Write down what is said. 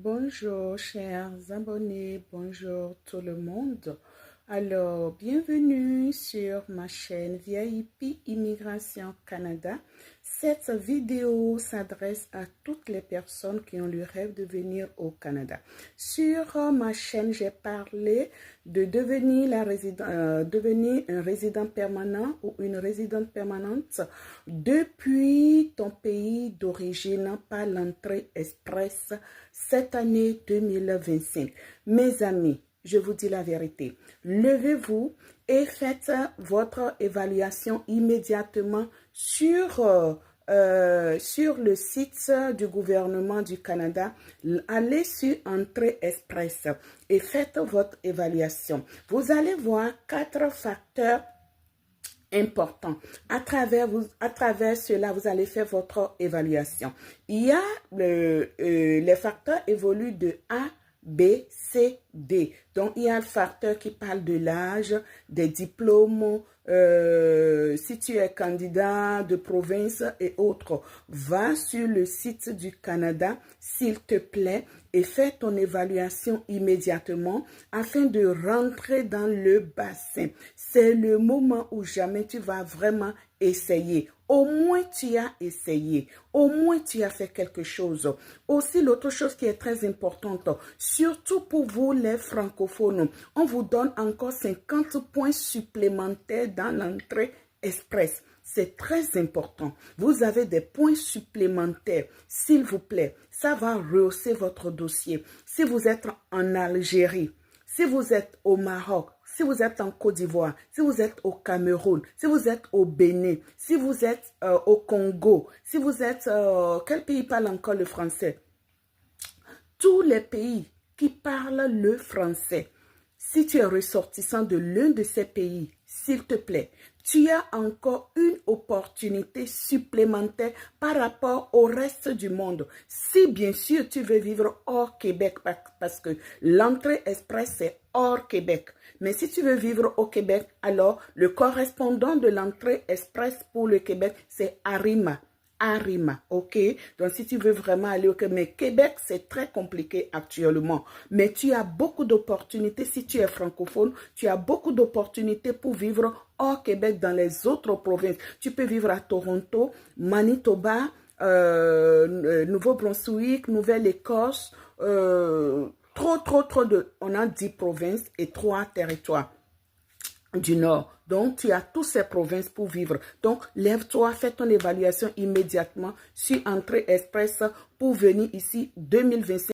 Bonjour chers abonnés, bonjour tout le monde. Alors, bienvenue sur ma chaîne VIP Immigration Canada. Cette vidéo s'adresse à toutes les personnes qui ont le rêve de venir au Canada. Sur ma chaîne, j'ai parlé de devenir un résident permanent ou une résidente permanente depuis ton pays d'origine par l'entrée express cette année 2025. Mes amis, je vous dis la vérité. Levez-vous et faites votre évaluation immédiatement sur le site du gouvernement du Canada. Allez sur Entrée Express et faites votre évaluation. Vous allez voir 4 facteurs important. À travers cela, vous allez faire votre évaluation. Il y a les facteurs évoluent de A, B, C, D. Donc, il y a le facteur qui parle de l'âge, des diplômes, si tu es candidat de province et autres. Va sur le site du Canada, s'il te plaît, et fais ton évaluation immédiatement afin de rentrer dans le bassin. C'est le moment où jamais tu vas vraiment essayer. Au moins, tu as essayé. Au moins, tu as fait quelque chose. Aussi, l'autre chose qui est très importante, surtout pour vous les francophones, on vous donne encore 50 points supplémentaires dans l'entrée express. C'est très important. Vous avez des points supplémentaires. S'il vous plaît, ça va rehausser votre dossier. Si vous êtes en Algérie, si vous êtes au Maroc, si vous êtes en Côte d'Ivoire, si vous êtes au Cameroun, si vous êtes au Bénin, si vous êtes au Congo, si vous êtes... quel pays parle encore le français? Tous les pays qui parlent le français. Si tu es ressortissant de l'un de ces pays, s'il te plaît, tu as encore une opportunité supplémentaire par rapport au reste du monde. Si bien sûr tu veux vivre hors Québec, parce que l'entrée express c'est hors Québec. Mais si tu veux vivre au Québec, alors le correspondant de l'entrée express pour le Québec, c'est Arima. Arima, ok? Donc, si tu veux vraiment aller au Québec, mais Québec, c'est très compliqué actuellement. Mais tu as beaucoup d'opportunités. Si tu es francophone, tu as beaucoup d'opportunités pour vivre hors Québec dans les autres provinces. Tu peux vivre à Toronto, Manitoba, Nouveau-Brunswick, Nouvelle-Écosse, on a 10 provinces et 3 territoires du Nord. Donc, tu as toutes ces provinces pour vivre. Donc, lève-toi, fais ton évaluation immédiatement sur Entrée Express pour venir ici 2025.